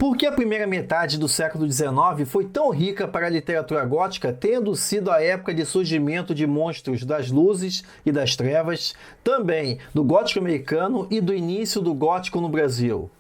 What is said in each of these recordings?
Por que a primeira metade do século XIX foi tão rica para a literatura gótica, tendo sido a época de surgimento de monstros das luzes e das trevas, também do gótico americano e do início do gótico no Brasil?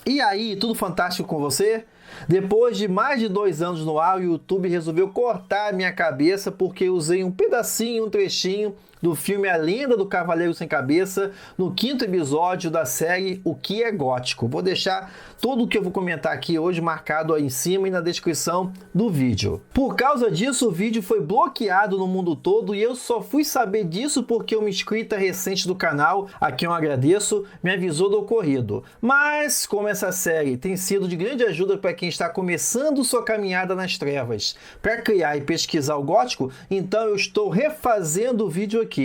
E aí, tudo fantástico com você? Depois de mais de 2 anos no ar, o YouTube resolveu cortar minha cabeça porque eu usei um pedacinho, um trechinho do filme A Lenda do Cavaleiro Sem Cabeça no 5º episódio da série O que é Gótico. Vou deixar tudo o que eu vou comentar aqui hoje marcado aí em cima e na descrição do vídeo. Por causa disso, o vídeo foi bloqueado no mundo todo e eu só fui saber disso porque uma inscrita recente do canal, a quem eu agradeço, me avisou do ocorrido. Mas, como essa série tem sido de grande ajuda para quem está começando sua caminhada nas trevas para criar e pesquisar o gótico, então eu estou refazendo o vídeo aqui.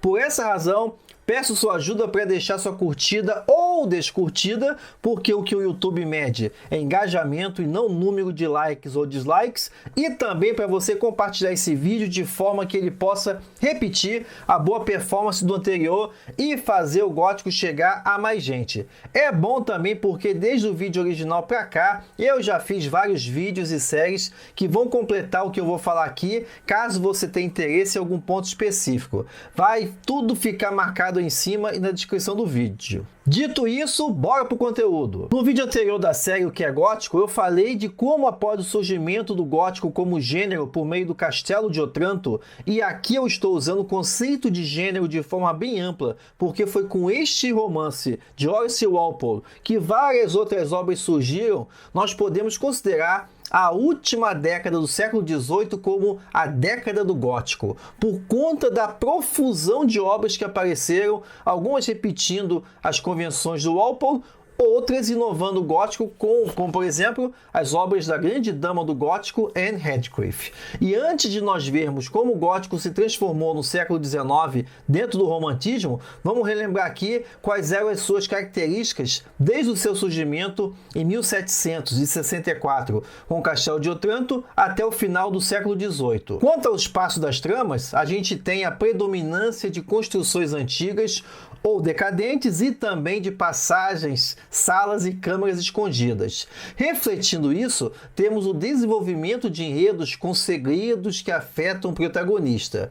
Por essa razão, peço sua ajuda para deixar sua curtida ou descurtida, porque o que o YouTube mede é engajamento e não número de likes ou dislikes, e também para você compartilhar esse vídeo de forma que ele possa repetir a boa performance do anterior e fazer o gótico chegar a mais gente. É bom também porque desde o vídeo original para cá, eu já fiz vários vídeos e séries que vão completar o que eu vou falar aqui, caso você tenha interesse em algum ponto específico. Vai tudo ficar marcado em cima e na descrição do vídeo. Dito isso, bora pro conteúdo. No vídeo anterior da série O que é Gótico, eu falei de como após o surgimento do gótico como gênero por meio do Castelo de Otranto, e aqui eu estou usando o conceito de gênero de forma bem ampla, porque foi com este romance de Horace Walpole que várias outras obras surgiram, nós podemos considerar a última década do século XVIII como a década do gótico, por conta da profusão de obras que apareceram, algumas repetindo as convenções do Walpole, outras inovando o gótico, como por exemplo, as obras da grande dama do gótico, Anne Radcliffe. E antes de nós vermos como o gótico se transformou no século XIX dentro do romantismo, vamos relembrar aqui quais eram as suas características desde o seu surgimento em 1764, com o Castelo de Otranto, até o final do século XVIII. Quanto ao espaço das tramas, a gente tem a predominância de construções antigas ou decadentes e também de passagens, salas e câmaras escondidas. Refletindo isso, temos o desenvolvimento de enredos com segredos que afetam o protagonista.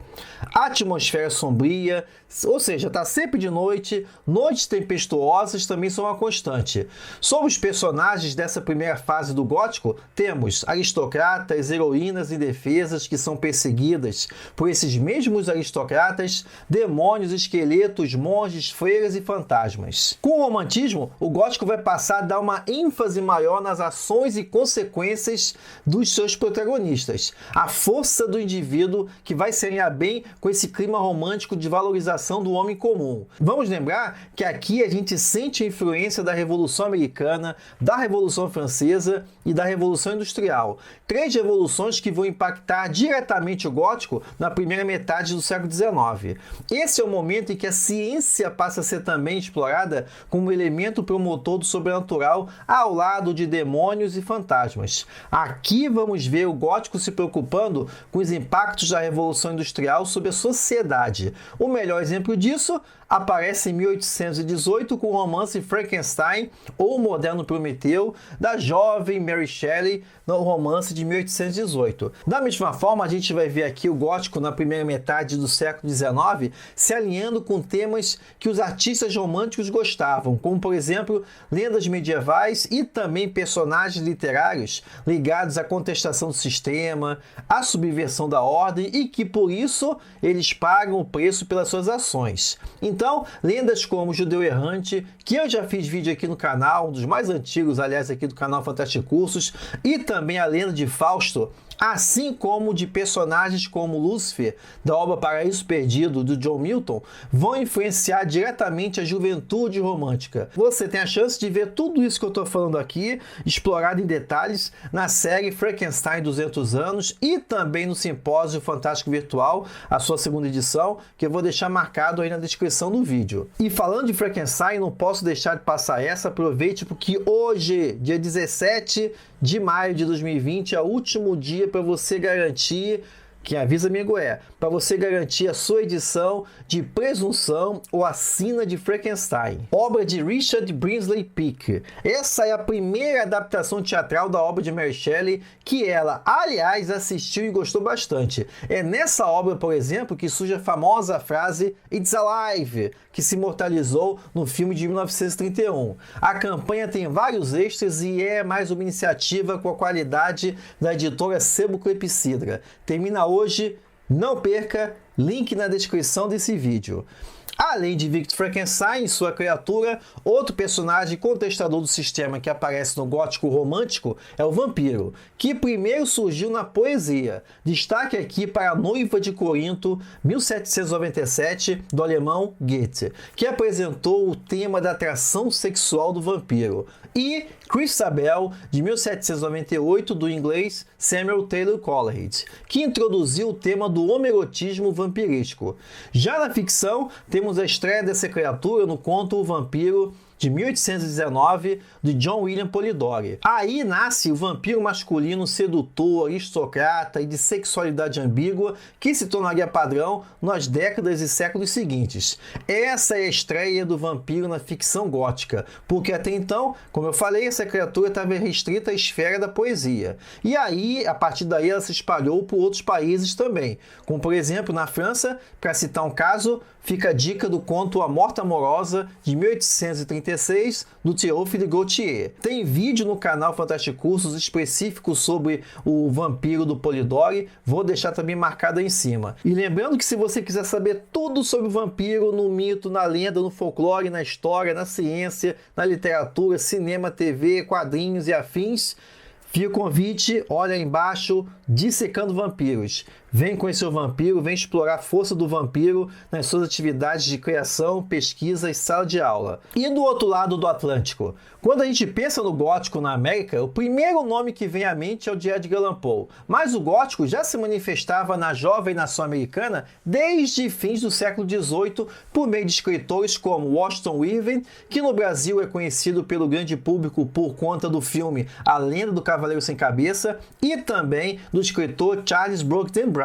A atmosfera sombria, ou seja, está sempre de noite, noites tempestuosas também são uma constante. Sobre os personagens dessa primeira fase do gótico, temos aristocratas, heroínas indefesas que são perseguidas por esses mesmos aristocratas, demônios, esqueletos, monges, freiras e fantasmas. Com o romantismo, o gótico vai passar a dar uma ênfase maior nas ações e consequências dos seus protagonistas. A força do indivíduo que vai se alinhar bem com esse clima romântico de valorização do homem comum. Vamos lembrar que aqui a gente sente a influência da Revolução Americana, da Revolução Francesa e da Revolução Industrial. 3 revoluções que vão impactar diretamente o gótico na primeira metade do século XIX. Esse é o momento em que a ciência passa a ser também explorada como elemento promotor do sobrenatural ao lado de demônios e fantasmas. Aqui vamos ver o gótico se preocupando com os impactos da Revolução Industrial sobre a sociedade. O melhor exemplo disso aparece em 1818 com o romance Frankenstein, ou O Moderno Prometeu, da jovem Mary Shelley, no romance de 1818. Da mesma forma, a gente vai ver aqui o gótico na primeira metade do século XIX se alinhando com temas que os artistas românticos gostavam, como, por exemplo, lendas medievais e também personagens literários ligados à contestação do sistema, à subversão da ordem e que, por isso, eles pagam o preço pelas suas ações. Então, lendas como Judeu Errante, que eu já fiz vídeo aqui no canal, um dos mais antigos, aliás, aqui do canal Fantástico Cursos, e também a lenda de Fausto, assim como de personagens como Lúcifer, da obra Paraíso Perdido, do John Milton, vão influenciar diretamente a juventude romântica. Você tem a chance de ver tudo isso que eu estou falando aqui, explorado em detalhes, na série Frankenstein 200 anos e também no Simpósio Fantástico Virtual, a sua segunda edição, que eu vou deixar marcado aí na descrição do vídeo. E falando de Frankenstein, não posso deixar de passar essa, aproveite porque hoje, dia 17 de maio de 2020, é o último dia para você garantir Quem avisa amigo para você garantir a sua edição de Presunção ou a Sina de Frankenstein, obra de Richard Brinsley Peake. Essa é a primeira adaptação teatral da obra de Mary Shelley que ela, aliás, assistiu e gostou bastante. É nessa obra, por exemplo, que surge a famosa frase "It's alive", que se imortalizou no filme de 1931. A campanha tem vários extras e é mais uma iniciativa com a qualidade da editora Sebo Clepsidra. Termina hoje, não perca, link na descrição desse vídeo. Além de Victor Frankenstein e sua criatura, outro personagem contestador do sistema que aparece no gótico romântico é o vampiro, que primeiro surgiu na poesia. Destaque aqui para A Noiva de Corinto, 1797, do alemão Goethe, que apresentou o tema da atração sexual do vampiro. E Christabel, de 1798, do inglês Samuel Taylor Coleridge, que introduziu o tema do homerotismo vampirístico. Já na ficção, temos a estreia dessa criatura no conto O Vampiro, de 1819, de John William Polidori. Aí nasce o vampiro masculino sedutor, aristocrata e de sexualidade ambígua que se tornaria padrão nas décadas e séculos seguintes. Essa é a estreia do vampiro na ficção gótica, porque até então, como eu falei, essa criatura estava restrita à esfera da poesia. E aí, a partir daí, ela se espalhou por outros países também, como por exemplo na França, para citar um caso, fica a dica do conto A Morte Amorosa, de 1836, do Théophile Gautier. Tem vídeo no canal Fantástico Cursos específico sobre o vampiro do Polidori, vou deixar também marcado aí em cima. E lembrando que se você quiser saber tudo sobre o vampiro, no mito, na lenda, no folclore, na história, na ciência, na literatura, cinema, TV, quadrinhos e afins, fica o convite, olha aí embaixo, Dissecando Vampiros. Vem conhecer o vampiro, vem explorar a força do vampiro nas suas atividades de criação, pesquisa e sala de aula. E do outro lado do Atlântico, quando a gente pensa no gótico na América, o primeiro nome que vem à mente é o de Edgar Allan Poe. Mas o gótico já se manifestava na jovem nação americana desde fins do século XVIII por meio de escritores como Washington Irving, que no Brasil é conhecido pelo grande público por conta do filme A Lenda do Cavaleiro Sem Cabeça, e também do escritor Charles Brockden Brown.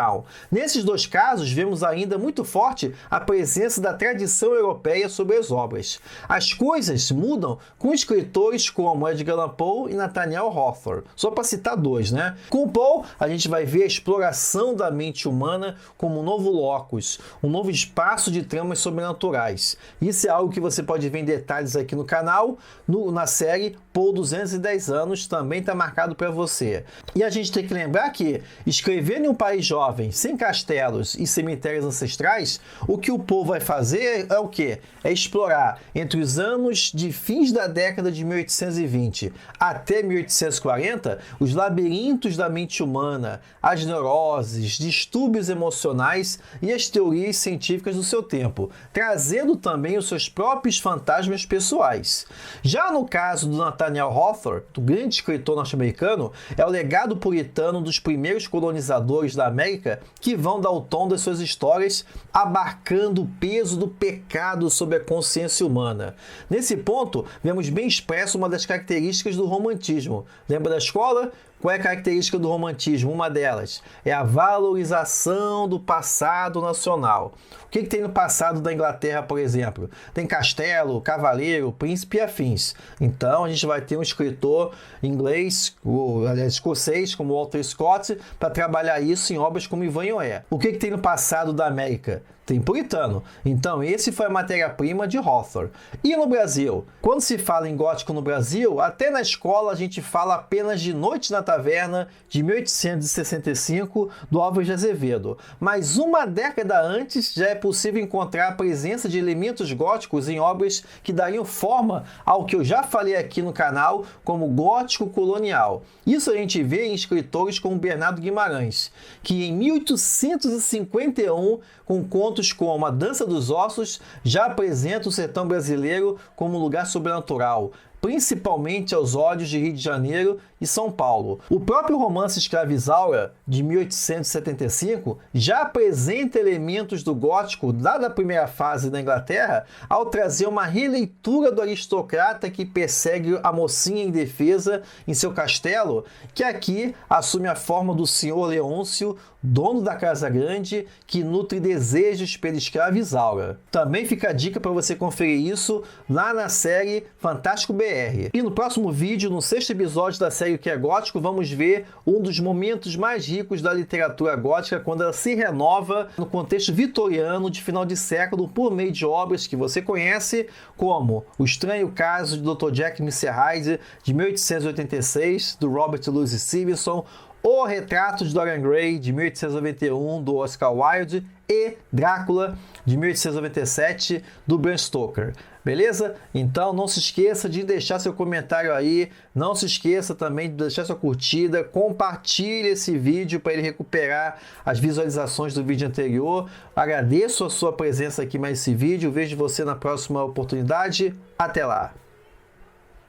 Nesses dois casos, vemos ainda muito forte a presença da tradição europeia sobre as obras. As coisas mudam com escritores como Edgar Allan Poe e Nathaniel Hawthorne, só para citar dois, né? Com Poe, a gente vai ver a exploração da mente humana como um novo locus, um novo espaço de tramas sobrenaturais. Isso é algo que você pode ver em detalhes aqui no canal, na série Poe 210 anos, também está marcado para você. E a gente tem que lembrar que, escrevendo em um país jovem, sem castelos e cemitérios ancestrais, o que o Poe vai fazer é o quê? É explorar entre os anos de fins da década de 1820 até 1840 os labirintos da mente humana, as neuroses, distúrbios emocionais e as teorias científicas do seu tempo, trazendo também os seus próprios fantasmas pessoais. Já no caso do Nathaniel Hawthorne, do grande escritor norte-americano, é o legado puritano dos primeiros colonizadores da América que vão dar o tom das suas histórias, abarcando o peso do pecado sobre a consciência humana. Nesse ponto, vemos bem expresso uma das características do romantismo. Lembra da escola? Qual é a característica do romantismo? Uma delas é a valorização do passado nacional. O que tem no passado da Inglaterra, por exemplo? Tem castelo, cavaleiro, príncipe e afins. Então, a gente vai ter um escritor inglês, escocês, como Walter Scott, para trabalhar isso em obras como Ivan e Oé. O que tem no passado da América? Tem puritano. Então, esse foi a matéria-prima de Hawthorne. E no Brasil? Quando se fala em gótico no Brasil, até na escola a gente fala apenas de Noite na Taverna, de 1865, do Álvares de Azevedo. Mas uma década antes já é possível encontrar a presença de elementos góticos em obras que dariam forma ao que eu já falei aqui no canal como gótico colonial. Isso a gente vê em escritores como Bernardo Guimarães, que em 1851, com contos como A Dança dos Ossos, já apresenta o sertão brasileiro como um lugar sobrenatural, principalmente aos olhos de Rio de Janeiro e São Paulo. O próprio romance Escravizaura, de 1875, já apresenta elementos do gótico lá da primeira fase da Inglaterra, ao trazer uma releitura do aristocrata que persegue a mocinha indefesa em seu castelo, que aqui assume a forma do senhor Leôncio, dono da Casa Grande, que nutre desejos pela escravizaura. Também fica a dica para você conferir isso lá na série Fantástico BR. E no próximo vídeo, no 6º episódio da série O que é Gótico, vamos ver um dos momentos mais ricos da literatura gótica, quando ela se renova no contexto vitoriano de final de século por meio de obras que você conhece, como O Estranho Caso de Dr. Jack Mr. Hyde, de 1886, do Robert Louis Stevenson, O Retrato de Dorian Gray, de 1891, do Oscar Wilde, e Drácula, de 1897, do Bram Stoker. Beleza? Então não se esqueça de deixar seu comentário aí, não se esqueça também de deixar sua curtida, compartilhe esse vídeo para ele recuperar as visualizações do vídeo anterior. Agradeço a sua presença aqui mais esse vídeo, vejo você na próxima oportunidade. Até lá!